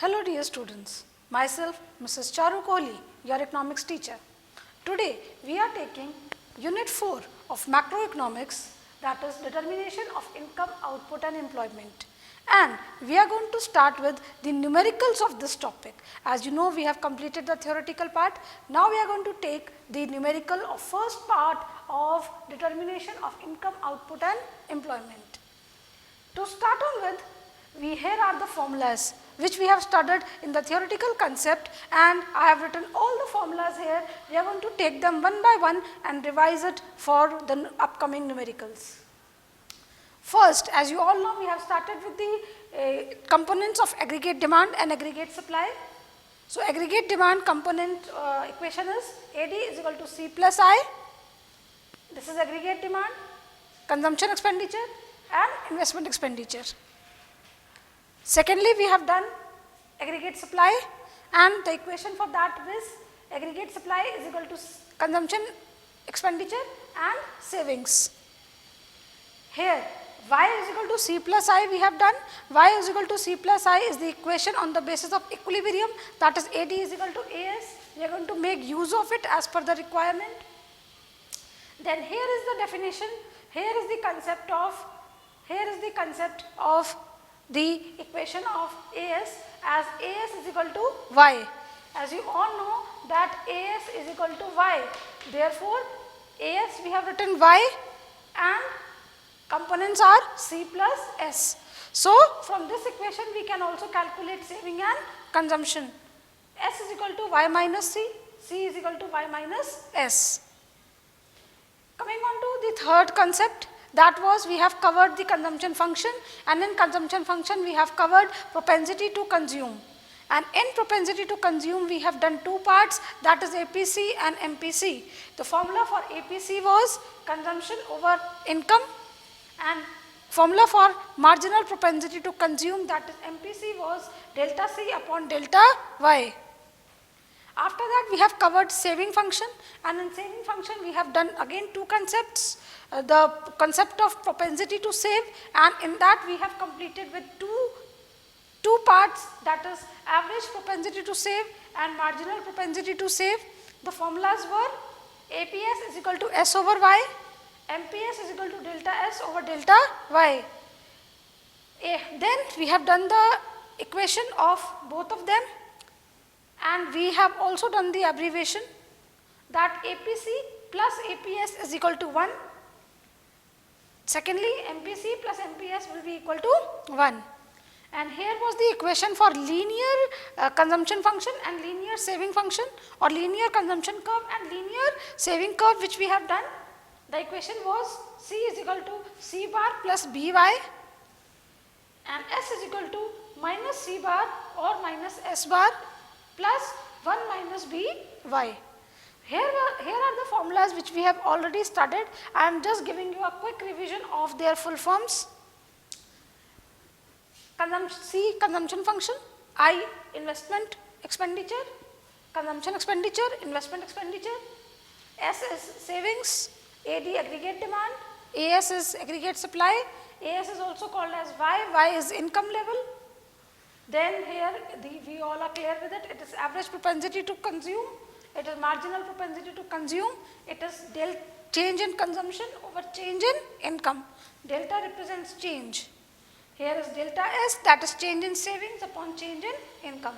Hello dear students, myself Mrs. Charu Kohli, your economics teacher. Today we are taking unit 4 of macroeconomics, that is determination of income, output and employment. And we are going to start with the numericals of this topic. As you know, we have completed the theoretical part. Now we are going to take the numerical of first part of determination of income, output and employment. To start on with, here are the formulas which we have studied in the theoretical concept, and I have written all the formulas here. We are going to take them one by one and revise it for the upcoming numericals. First, as you all know, we have started with the components of aggregate demand and aggregate supply. So, aggregate demand component equation is AD is equal to C plus I. This is aggregate demand, consumption expenditure and investment expenditure. Secondly, we have done aggregate supply, and the equation for that is aggregate supply is equal to consumption expenditure and savings. Here y is equal to C plus I we have done. Y is equal to C plus I is the equation on the basis of equilibrium, that is AD is equal to AS. We are going to make use of it as per the requirement. Then here is the definition, here is the concept of the equation of AS, as AS is equal to Y. As you all know that AS is equal to Y. Therefore, AS we have written Y and components are C plus S. So, from this equation we can also calculate saving and consumption. S is equal to Y minus C, C is equal to Y minus S. Coming on to the third concept, that was we have covered the consumption function, and in consumption function we have covered propensity to consume. And in propensity to consume we have done two parts, that is APC and MPC. The formula for APC was consumption over income, and formula for marginal propensity to consume, that is MPC, was delta C upon delta Y. After that we have covered saving function, and in saving function we have done again two concepts, the concept of propensity to save, and in that we have completed with two parts, that is average propensity to save and marginal propensity to save. The formulas were APS is equal to S over Y, MPS is equal to delta S over delta Y. Then we have done the equation of both of them, and we have also done the abbreviation, that APC plus APS is equal to 1. Secondly, MPC plus MPS will be equal to 1. And here was the equation for linear consumption function and linear saving function, or linear consumption curve and linear saving curve, which we have done. The equation was C is equal to C bar plus BY, and S is equal to minus C bar or minus S bar plus 1 minus BY. Here are the formulas which we have already studied. I am just giving you a quick revision of their full forms. C consumption function, I investment expenditure, consumption expenditure, investment expenditure, S is savings, AD aggregate demand, AS is aggregate supply, AS is also called as Y is income level. Then here we all are clear with it, it is average propensity to consume, it is marginal propensity to consume, it is change in consumption over change in income. Delta represents change. Here is delta S, that is change in savings upon change in income.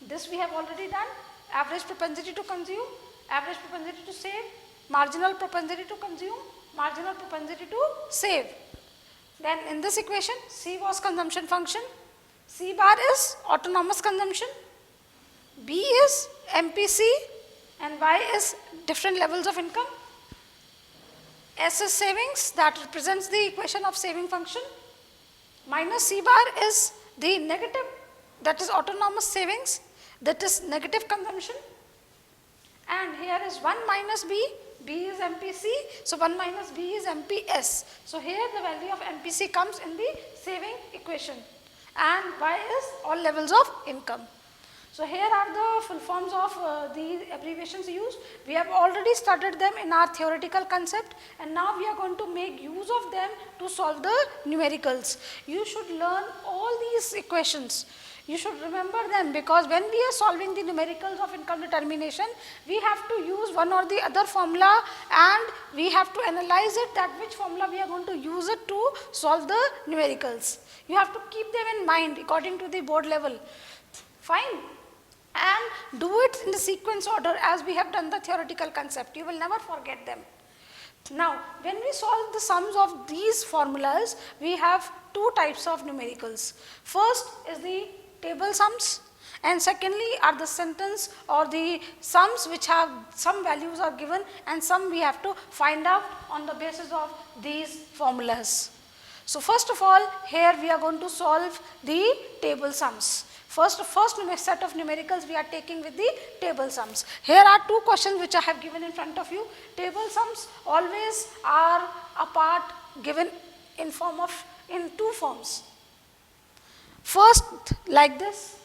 This we have already done, average propensity to consume, average propensity to save, marginal propensity to consume, marginal propensity to save. Then in this equation, C was consumption function, C bar is autonomous consumption, B is MPC, and Y is different levels of income. S is savings, that represents the equation of saving function. Minus C bar is the negative, that is autonomous savings, that is negative consumption. And here is 1 minus B, B is MPC, so 1 minus B is MPS. So here the value of MPC comes in the saving equation, and Y is all levels of income. So here are the full forms of the abbreviations used. We have already studied them in our theoretical concept, and now we are going to make use of them to solve the numericals. You should learn all these equations. You should remember them, because when we are solving the numericals of income determination, we have to use one or the other formula, and we have to analyze it that which formula we are going to use it to solve the numericals. You have to keep them in mind according to the board level. Fine. And do it in the sequence order as we have done the theoretical concept. You will never forget them. Now, when we solve the sums of these formulas, we have two types of numericals. First is the table sums, and secondly are the sentence or the sums which have some values are given and some we have to find out on the basis of these formulas. So, first of all, here we are going to solve the table sums. First set of numericals we are taking with the table sums. Here are two questions which I have given in front of you. Table sums always are a part given in two forms. First, like this.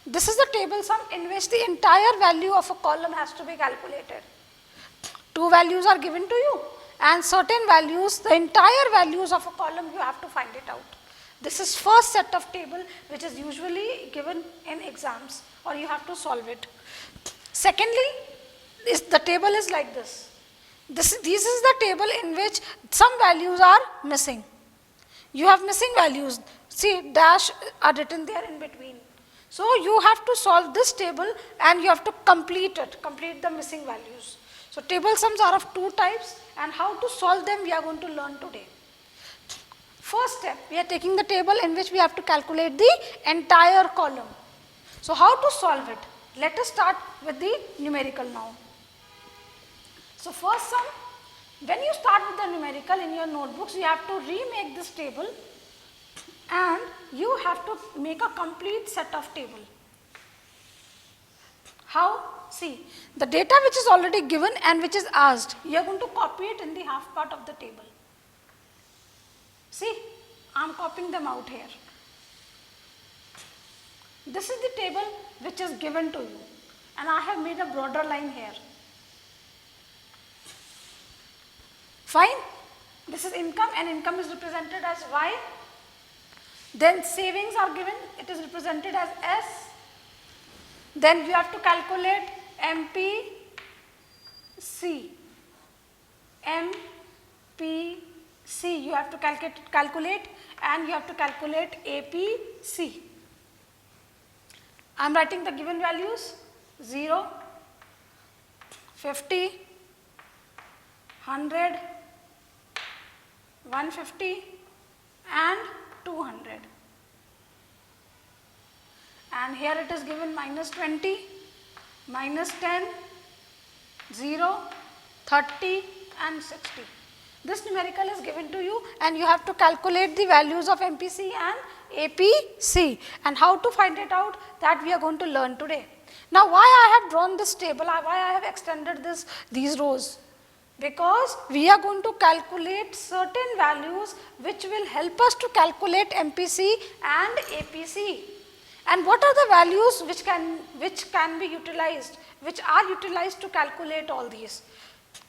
This is the table sum in which the entire value of a column has to be calculated. Two values are given to you, and certain values, the entire values of a column, you have to find it out. This is first set of table which is usually given in exams, or you have to solve it. Secondly, the table is like this. This is the table in which some values are missing. You have missing values. See, dash are written there in between. So, you have to solve this table and you have to complete it, complete the missing values. So, table sums are of two types, and how to solve them we are going to learn today. First step, we are taking the table in which we have to calculate the entire column. So, how to solve it? Let us start with the numerical now. So, first sum, when you start with the numerical in your notebooks, you have to remake this table and you have to make a complete set of table. How? See, the data which is already given and which is asked, you are going to copy it in the half part of the table. See, I am copying them out here. This is the table which is given to you, and I have made a broader line here. Fine. This is income, and income is represented as Y. Then savings are given, it is represented as S. Then you have to calculate MPC. MPC you have to calculate, and you have to calculate APC. I am writing the given values 0, 50, 100, 150 and 200. And here it is given minus 20, minus 10, 0, 30 and 60. This numerical is given to you, and you have to calculate the values of MPC and APC, and how to find it out, that we are going to learn today. Now, why I have drawn this table, why I have extended these rows? Because we are going to calculate certain values which will help us to calculate MPC and APC. And what are the values which can be utilized, which are utilized to calculate all these?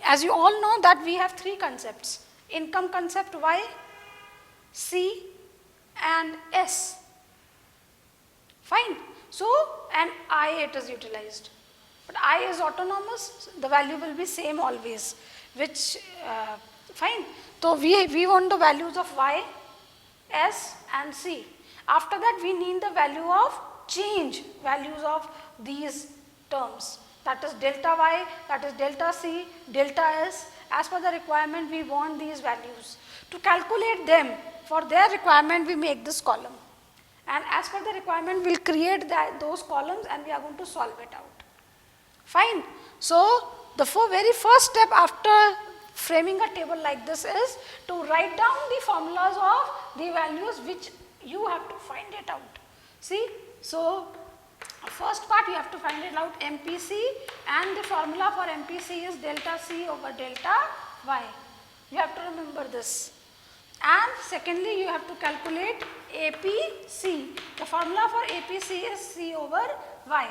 As you all know that we have three concepts: income concept Y, C and S. Fine. So, and I it is utilized, but I is autonomous, the value will be same always, which fine. So, we want the values of Y, S and C. After that we need the value of change, values of these terms, that is delta Y, that is delta C, delta S. As per the requirement we want these values. To calculate them, for their requirement we make this column, and as per the requirement we will create those columns and we are going to solve it out. Fine. So, the very first step after framing a table like this is to write down the formulas of the values which you have to find it out. See, so first part you have to find it out, MPC, and the formula for MPC is delta C over delta Y. You have to remember this. And secondly, you have to calculate APC. The formula for APC is C over Y.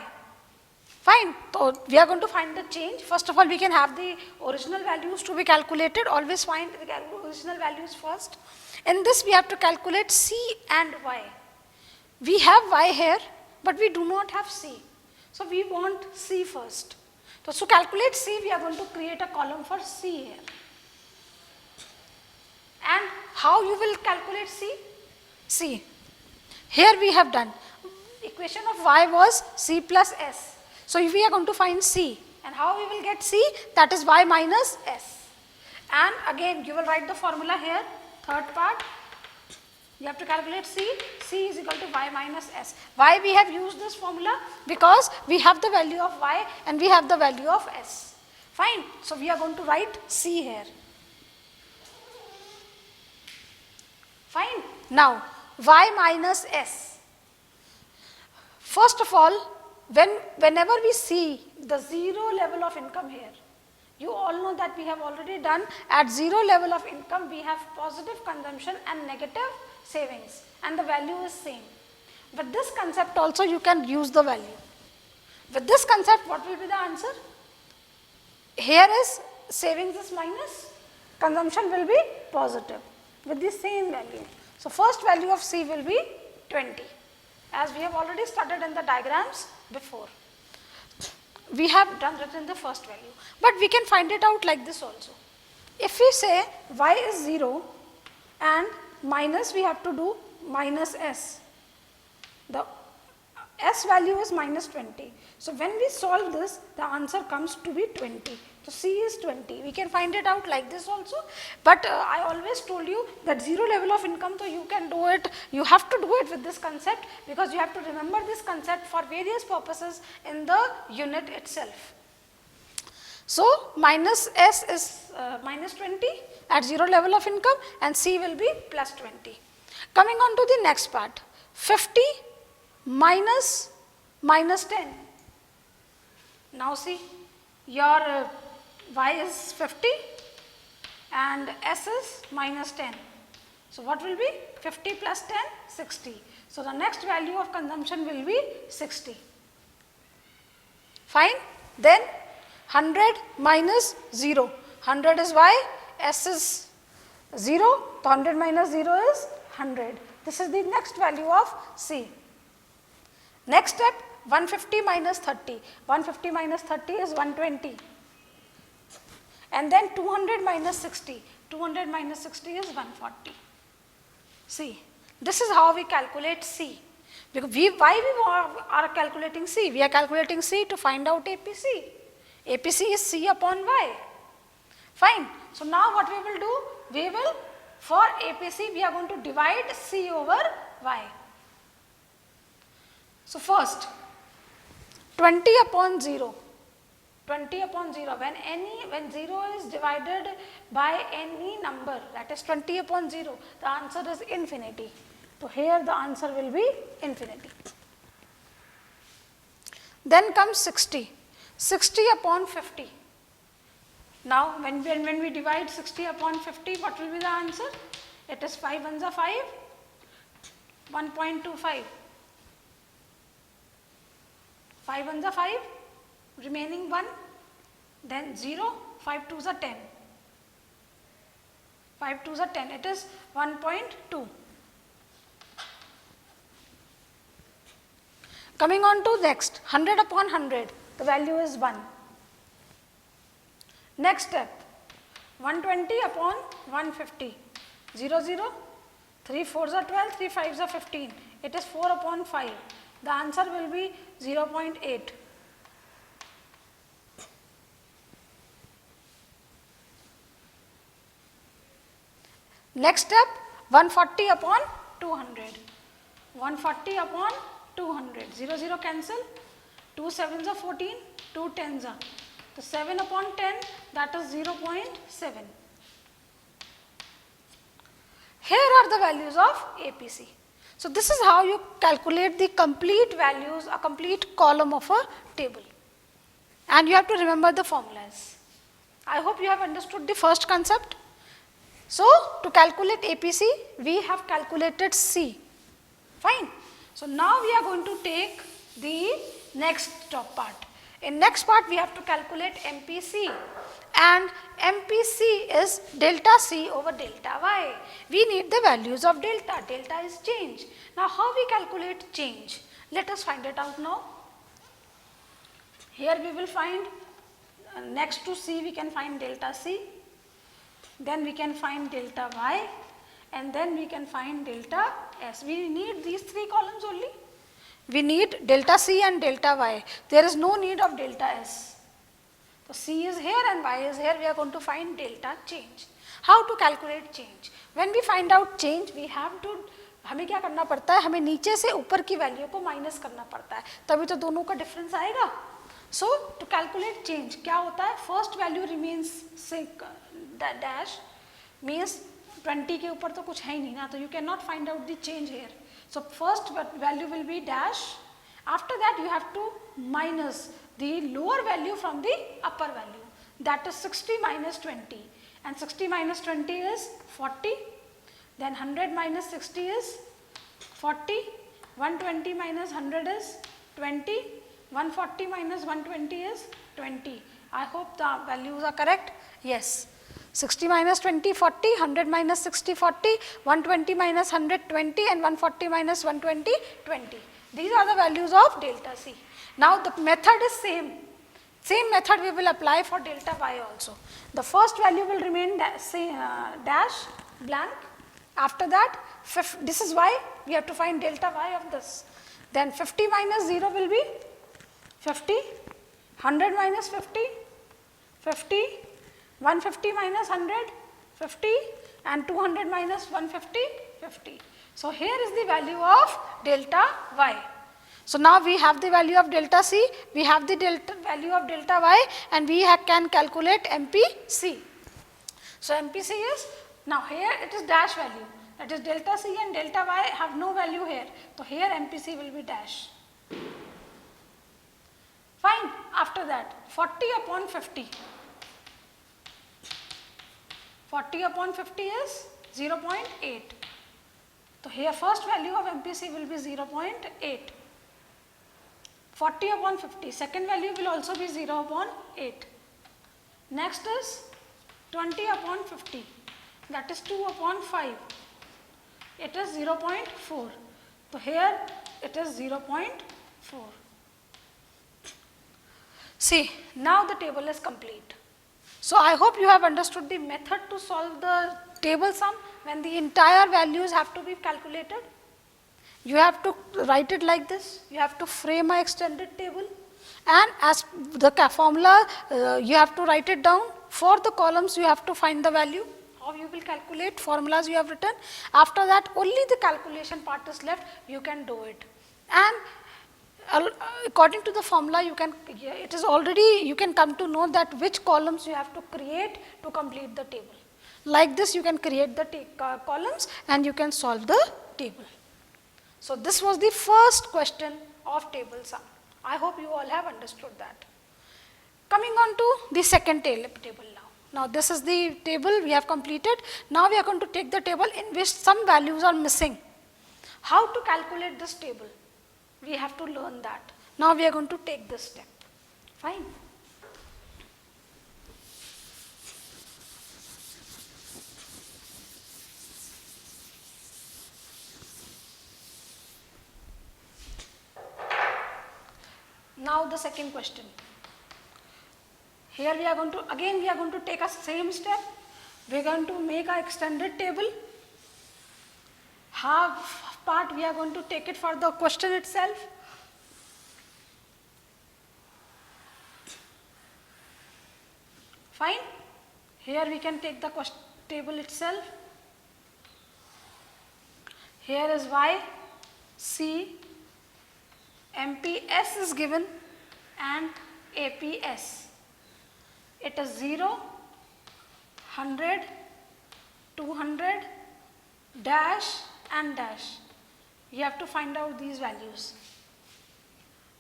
Fine. So, we are going to find the change. First of all, we can have the original values to be calculated. Always find the original values first. In this, we have to calculate C and Y. We have Y here, but we do not have C. So we want C first. So to calculate C, we are going to create a column for C here. And how you will calculate C? C. Here we have done, equation of y was C plus S. So if we are going to find C, and how we will get C? That is y minus S. And again you will write the formula here, third part. You have to calculate C. C is equal to y minus S. Why we have used this formula? Because we have the value of y and we have the value of S. Fine. So we are going to write C here. Fine. Now y minus S. First of all, whenever we see the zero level of income here, you all know that we have already done at zero level of income we have positive consumption and negative savings, and the value is same. With this concept also you can use the value. With this concept, what will be the answer? Here is savings is minus, consumption will be positive with the same value. So first value of C will be 20, as we have already started in the diagrams before. We have written the first value, but we can find it out like this also. If we say y is 0 and minus, we have to do minus S. The S value is minus 20. So when we solve this, the answer comes to be 20. So C is 20. We can find it out like this also. But I always told you that zero level of income, so you can do it, you have to do it with this concept, because you have to remember this concept for various purposes in the unit itself. So minus S is minus 20 at zero level of income, and C will be plus 20. Coming on to the next part, 50 minus minus 10. Now see, your y is 50 and S is minus 10. So what will be 50 plus 10? 60. So the next value of consumption will be 60. Fine. Then 100 minus 0. 100 is y, S is 0, 100 minus 0 is 100. This is the next value of C. Next step, 150 minus 30. 150 minus 30 is 120. And then 200 minus 60. 200 minus 60 is 140. See, this is how we calculate C. Because why we are calculating C? We are calculating C to find out APC. APC is C upon Y. Fine. So now what we will do? We will, for APC, we are going to divide C over Y. So first, 20 upon 0. 20 upon 0. When 0 is divided by any number, that is 20 upon 0, the answer is infinity. So here the answer will be infinity. Then comes 60. 60 upon 50. Now when we divide 60 upon 50, what will be the answer? It is 5 ones are 5, 1.25. 5 ones are 5, remaining 1, then 0, 5 twos are 10. 5 twos are 10, it is 1.2. Coming on to next, 100 upon 100, the value is 1. Next step, 120 upon 150, 0, 0, 3 4s are 12, 3 5s are 15, it is 4 upon 5. The answer will be 0.8. Next step, 140 upon 200. 140 upon 200. 0, 0 cancel. 2 7s are 14, 2 10s are. So 7 upon 10, that is 0.7. Here are the values of APC. So this is how you calculate the complete values, a complete column of a table. And you have to remember the formulas. I hope you have understood the first concept. So to calculate APC, we have calculated C. Fine. So now we are going to take the next top part. In next part, we have to calculate MPC. And MPC is delta C over delta Y. We need the values of delta. Delta is change. Now how we calculate change? Let us find it out now. Here we will find next to C we can find delta C, then we can find delta Y, and then we can find delta S. We need these three columns only. We need delta C and delta Y. There is no need of delta S. So C is here and Y is here. We are going to find delta change. How to calculate change? When we find out change, we have to, हमें क्या करना पड़ता है, हमें नीचे से ऊपर की वैल्यू को माइनस करना पड़ता है, तभी तो दोनों का डिफरेंस आएगा. सो टू कैलकुलेट चेंज क्या होता है, first value remains dash, means 20 के ऊपर तो कुछ है ही नहीं ना, तो you can not find out the change here. So first value will be dash, after that you have to minus the lower value from the upper value, that is 60 minus 20, and 60 minus 20 is 40, then 100 minus 60 is 40, 120 minus 100 is 20, 140 minus 120 is 20. I hope the values are correct. Yes, 60 minus 20 40, 100 minus 60 40, 120 minus 100 20, and 140 minus 120 20. These are the values of delta C. Now the method is same method we will apply for delta Y also. The first value will remain dash blank. After that, this is Y, we have to find delta Y of this. Then 50 minus 0 will be 50, 100 minus 50, 50, 150 minus 100, 50, and 200 minus 150, 50. So here is the value of delta Y. So now we have the value of delta C, we have the value of delta Y, and we can calculate MPC. So MPC is, now here it is dash value, that is delta C and delta Y have no value here. So here MPC will be dash. Fine. After that 40 upon 50. 40 upon 50 is 0.8. So here first value of MPC will be 0.8. 40 upon 50, second value will also be 0 upon 8. Next is 20 upon 50, that is 2 upon 5. It is 0.4. So here it is 0.4. See, now the table is complete. So I hope you have understood the method to solve the table sum when the entire values have to be calculated. You have to write it like this, you have to frame an extended table, and as the formula you have to write it down. For the columns you have to find the value, how you will calculate, formulas you have written. After that only the calculation part is left, you can do it. And according to the formula you can, it is already, you can come to know that which columns you have to create to complete the table. Like this you can create the columns and you can solve the table. So this was the first question of table sum. I hope you all have understood that. Coming on to the second table now. Now this is the table we have completed. Now we are going to take the table in which some values are missing. How to calculate this table? We have to learn that. Now we are going to take this step. Fine. Now the second question. Here we are going to, again we are going to take a same step. We are going to make an extended table. Half part we are going to take it for the question itself. Fine. Here we can take the question table itself. Here is Y, C, MPS is given and APS. It is 0, 100, 200, dash and dash. You have to find out these values.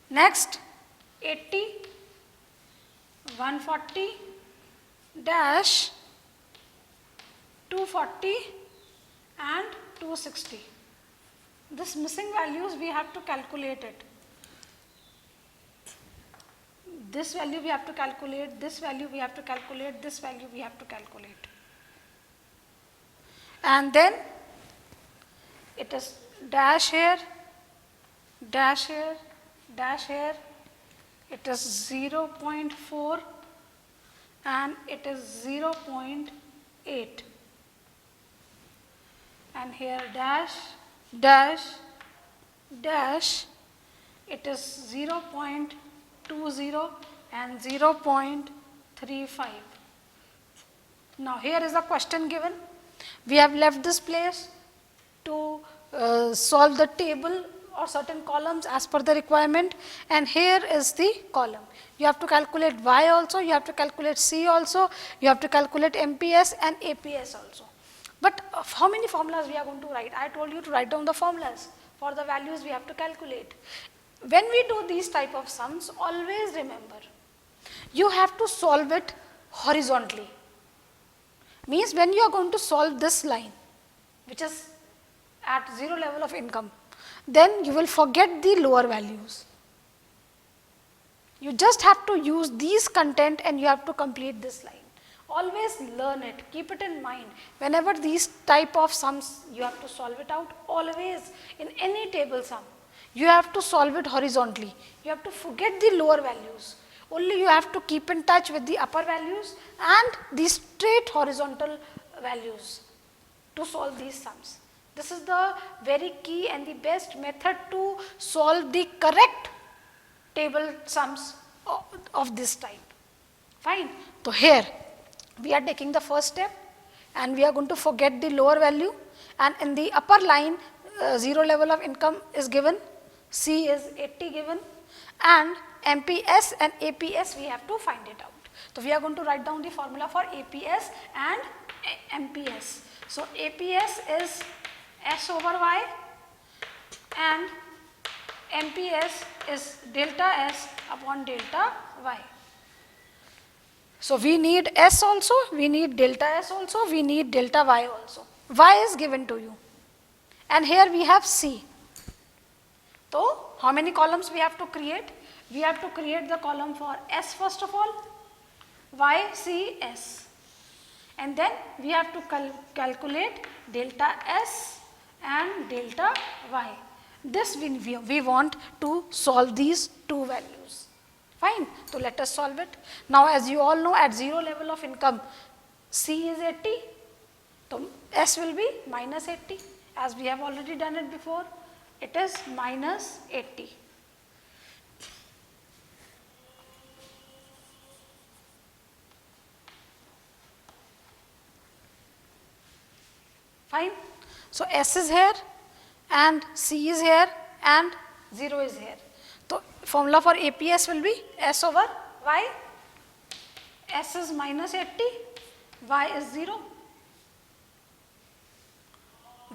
Next 80, 140, dash, 240 and 260. This missing values we have to calculate it. This value we have to calculate, this value we have to calculate, this value we have to calculate. And then it is dash here, dash here, it is 0.4 and it is 0.8, and here dash, it is 0.20 and 0.35. Now here is the question given. We have left this place to solve the table or certain columns as per the requirement, and here is the column. You have to calculate Y also, you have to calculate C also, you have to calculate MPS and APS also. But how many formulas we are going to write? I told you to write down the formulas for the values we have to calculate. When we do these type of sums, always remember, you have to solve it horizontally. Means when you are going to solve this line, which is at 0 level of income, then you will forget the lower values. You just have to use these content and you have to complete this line. Always learn it, keep it in mind. Whenever these type of sums, you have to solve it out, always in any table sum, you have to solve it horizontally. You have to forget the lower values. Only you have to keep in touch with the upper values and the straight horizontal values to solve these sums. This is the very key and the best method to solve the correct table sums of this type. Fine. So here we are taking the first step and we are going to forget the lower value, and in the upper line 0 level of income is given, C is 80 given, and MPS and APS we have to find it out. So we are going to write down the formula for APS and MPS. So APS is S over Y and MPS is delta S upon delta Y. So we need S also, we need delta S also, we need delta Y also. Y is given to you, and here we have C. So how many columns we have to create? We have to create the column for S first of all, Y, C, S, and then we have to calculate delta S and delta Y. This we want to solve these two values. Fine. So let us solve it. Now as you all know, at 0 level of income, C is 80. So S will be minus 80, as we have already done it before. It is minus 80. Fine. So S is here and C is here and 0 is here. So formula for APS will be S over Y. S is minus 80, Y is 0.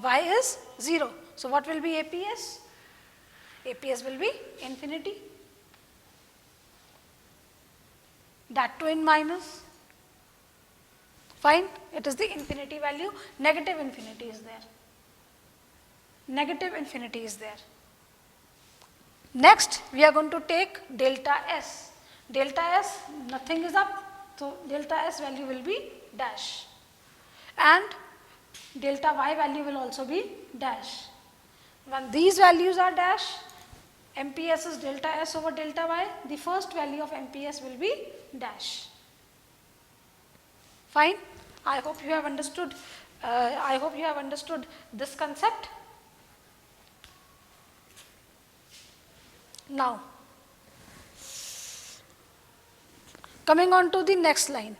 Y is 0. So what will be APS? APS will be infinity. That too in minus. Fine. It is the infinity value. Negative infinity is there. Negative infinity is there. Next, we are going to take delta S. Delta S, nothing is up. So delta S value will be dash. And delta Y value will also be dash. When these values are dash, MPS is delta S over delta Y. The first value of MPS will be dash. Fine. I hope you have understood. This concept. Now, coming on to the next line.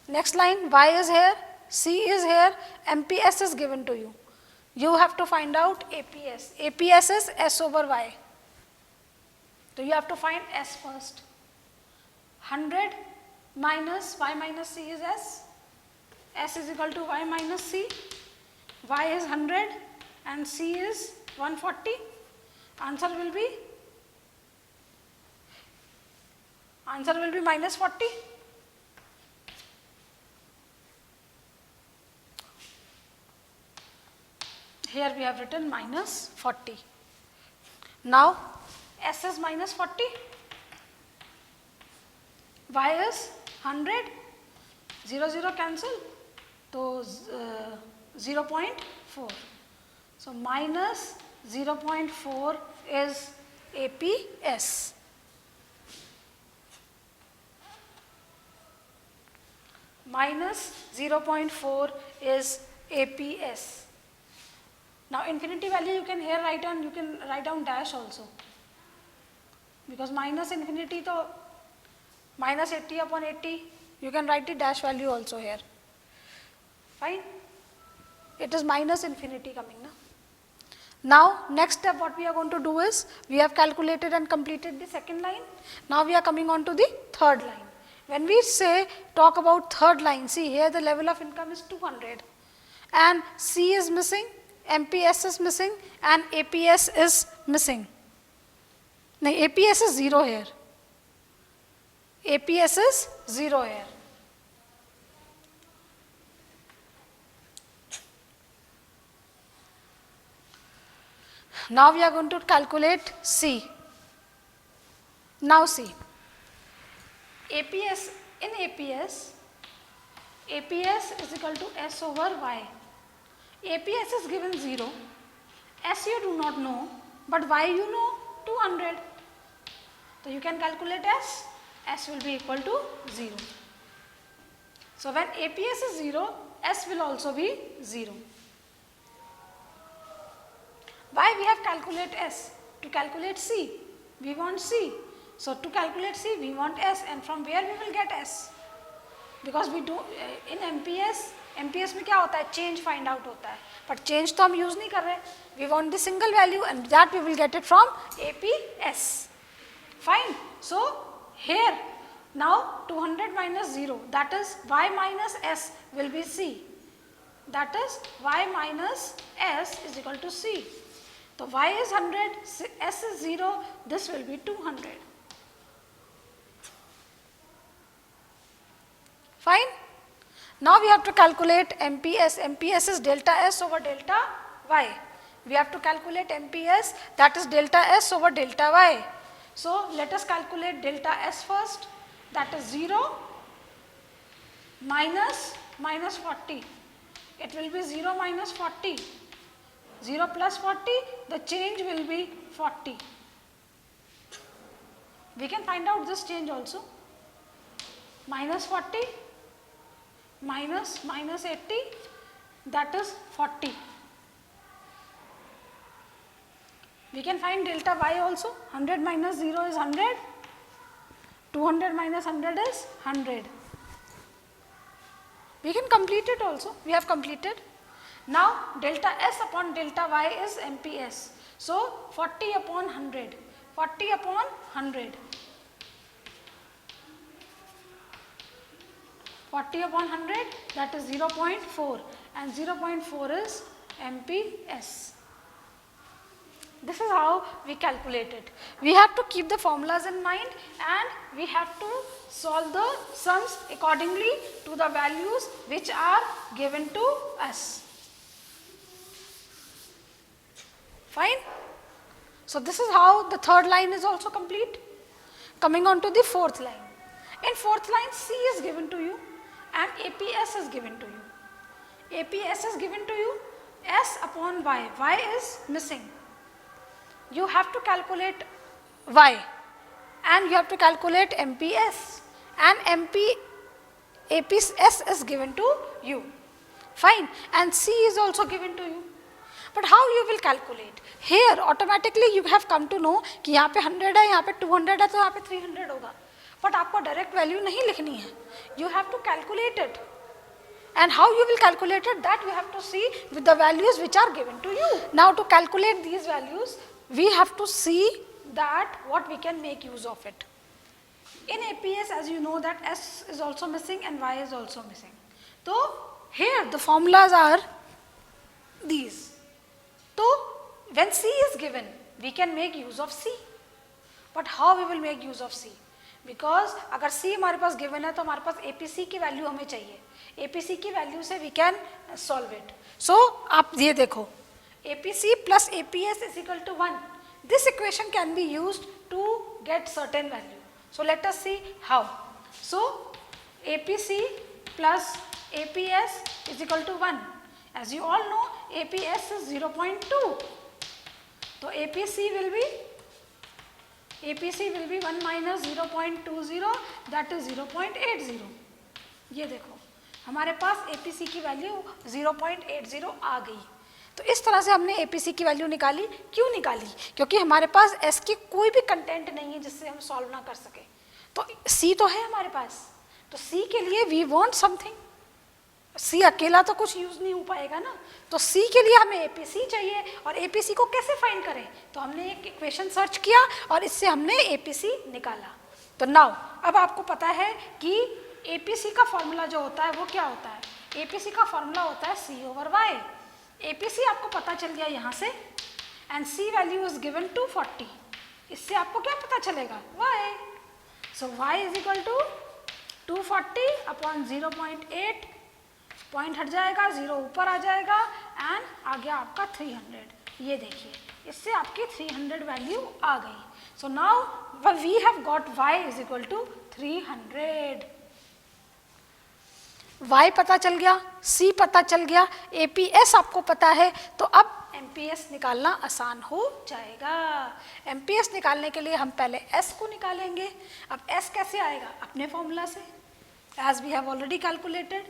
Next line, Y is here, C is here, MPS is given to you. You have to find out APS. APS is S over Y. So you have to find S first. 100 minus Y minus C is S. S is equal to Y minus C. Y is 100 and C is 140. Answer will be minus 40. Here we have written minus 40. Now S is minus 40. Y is 100. 0, 0 cancel. So 0.4. So minus 0.4 is APS. Minus 0.4 is APS. Now infinity value you can here write down, you can write down dash also, because minus infinity to minus 80 upon 80, you can write the dash value also here. Fine. It is minus infinity coming now. Now next step what we are going to do is, we have calculated and completed the second line. Now we are coming on to the third line. When we say talk about third line, see here the level of income is 200 and C is missing, MPS is missing and APS is missing. Now APS is 0 here. APS is 0 here. Now we are going to calculate C. Now see, APS, in APS is equal to S over Y. APS is given 0, S you do not know, but Y you know 200. So you can calculate S will be equal to 0. So when APS is 0, S will also be 0. Why we have calculate S? To calculate C, we want C. So to calculate C, we want S, and from where we will get S? Because we do in MPS में क्या होता है? Change find out होता है, but change तो हम use नहीं कर रहे. We want the single value, and that we will get it from APS. Fine. So here now 200 minus 0, that is Y minus S will be C. That is Y minus S is equal to C. So Y is 100, S is 0, this will be 200. Fine. Now we have to calculate MPS. MPS is delta S over delta Y. We have to calculate MPS, that is delta S over delta Y. So let us calculate delta S first, that is 0 minus 40. It will be 0 minus 40. 0 plus 40, the change will be 40. We can find out this change also. Minus 40 minus 80, that is 40. We can find delta Y also. 100 minus 0 is 100. 200 minus 100 is 100. We can complete it also. We have completed. Now delta S upon delta Y is MPS. So 40 upon 100. 40 upon 100. 40 upon 100, that is 0.4, and 0.4 is MPS. This is how we calculate it. We have to keep the formulas in mind, and we have to solve the sums accordingly to the values which are given to us. Fine. So this is how the third line is also complete. Coming on to the fourth line. In fourth line, C is given to you and APS is given to you. APS is given to you, S upon Y. Y is missing. You have to calculate Y and you have to calculate MPS, and APS is given to you. Fine. And C is also given to you. But how you will calculate? Here automatically you have come to know कि यहाँ पे 100 है, यहाँ पे 200 है, तो यहाँ पे 300 होगा. But आपको direct value नहीं लिखनी है. You have to calculate it. And how you will calculate it, that you have to see with the values which are given to you. Now to calculate these values, we have to see that what we can make use of it. In APS, as you know, that S is also missing and Y is also missing. So here the formulas are these. So when C is given, we can make use of C. But how we will make use of C? Because अगर C हमारे पास given है तो हमारे पास APC की value हमें चाहिए. APC की value से we can solve it. So आप ये देखो, APC plus APS is equal to 1. This equation can be used to get certain value. So let us see how. So APC plus APS is equal to 1. As you all know, APS is 0.2. So APC will be 1 minus 0.20, that is 0.80. ये देखो हमारे पास APC की value 0.80 आ गई। तो इस तरह से हमने APC की वैल्यू निकाली। क्यों निकाली? क्योंकि हमारे पास S की कोई भी कंटेंट नहीं है जिससे हम सॉल्व ना कर सके। तो C तो है हमारे पास, तो C के लिए वी वांट समथिंग। C अकेला तो कुछ यूज नहीं हो पाएगा ना, तो C के लिए हमें APC चाहिए। और APC को कैसे फाइंड करें? तो हमने एक इक्वेशन सर्च किया और इससे हमने APC निकाला। तो नाउ अब आपको पता है कि APC का फॉर्मूला जो होता है वो क्या होता है? APC का फॉर्मूला होता है C/Y। APC आपको पता चल गया यहाँ से, and C value is given 240। इससे आपको क्या पता चलेगा? Y। So Y is equal to 240 upon 0.8, point हट जाएगा, 0 ऊपर आ जाएगा, एंड आ गया आपका 300। ये देखिए, इससे आपकी 300 वैल्यू आ गई। So now we have got Y is equal to 300। Y पता चल गया, C पता चल गया, APS आपको पता है, तो अब MPS निकालना आसान हो जाएगा। MPS निकालने के लिए हम पहले S को निकालेंगे। अब S कैसे आएगा? अपने फॉर्मूला से, as we have already calculated,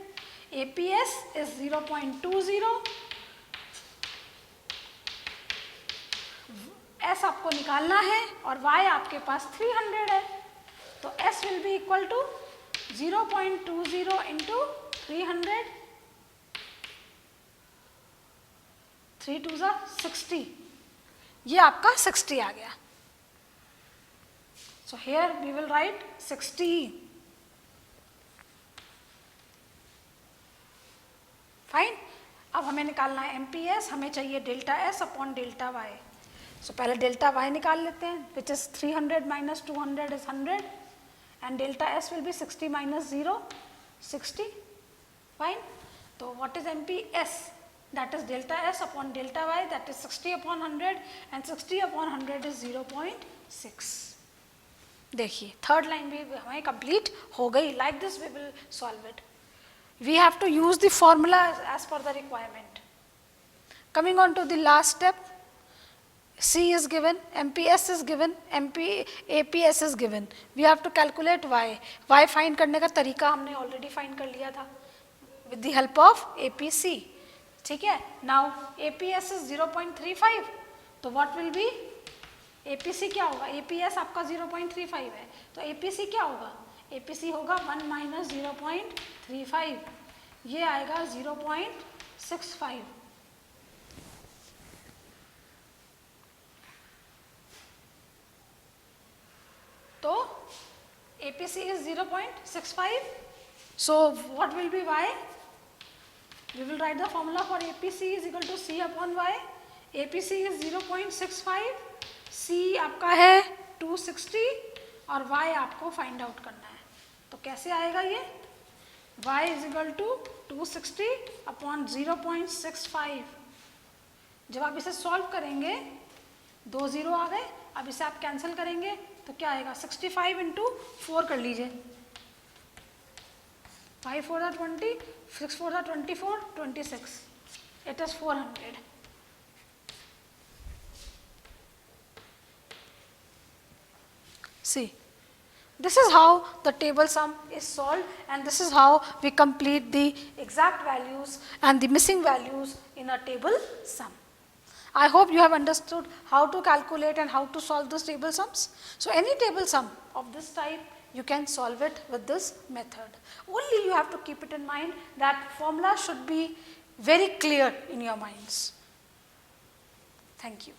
APS is 0.20, S आपको निकालना है और Y आपके पास 300 है, तो S will be equal to 0.20 into 300, 3 2 60, ये आपका 60 आ गया। So here we will write 60. Fine. अब हमें निकालना है MPS, हमें चाहिए delta S upon delta Y। So पहले डेल्टा Y निकाल लेते हैं, which is 300 minus 200 is 100, and delta S will be 60 minus 0, 60। Fine. तो what is MPS? That is delta S upon delta Y, that is 60 upon 100, and 60 upon 100 is 0.6। देखिए third line भी हमें complete हो गई। Like this we will solve it. We have to use the formula as per the requirement. Coming on to the last step, C is given, MPS is given, APS is given. We have to calculate Y. Y find करने का तरीका हमने already find कर लिया था with the help of APC. ठीक है? Now APS is 0.35. तो what will be? APC क्या होगा? APS आपका 0.35 है, तो APC क्या होगा? APC होगा 1 माइनस 0.35, ये आएगा 0.65। तो APC is 0.65. So what will be Y? We will write the formula for APC is equal to C upon Y. APC is 0.65, C आपका है 260 और Y आपको फाइंड आउट करना है। तो कैसे आएगा ये? Y is equal to 260 upon 0.65। जब आप इसे सॉल्व करेंगे, 2 0 आ गए, अब इसे आप कैंसिल करेंगे तो क्या आएगा? 65 इंटू 4 कर लीजिए, 5 4 are 20, 6 4 are 24, 26, it is 400। See, this is how the table sum is solved, and this is how we complete the exact values and the missing values in a table sum. I hope you have understood how to calculate and how to solve these table sums. So any table sum of this type, you can solve it with this method. Only you have to keep it in mind that formula should be very clear in your minds. Thank you.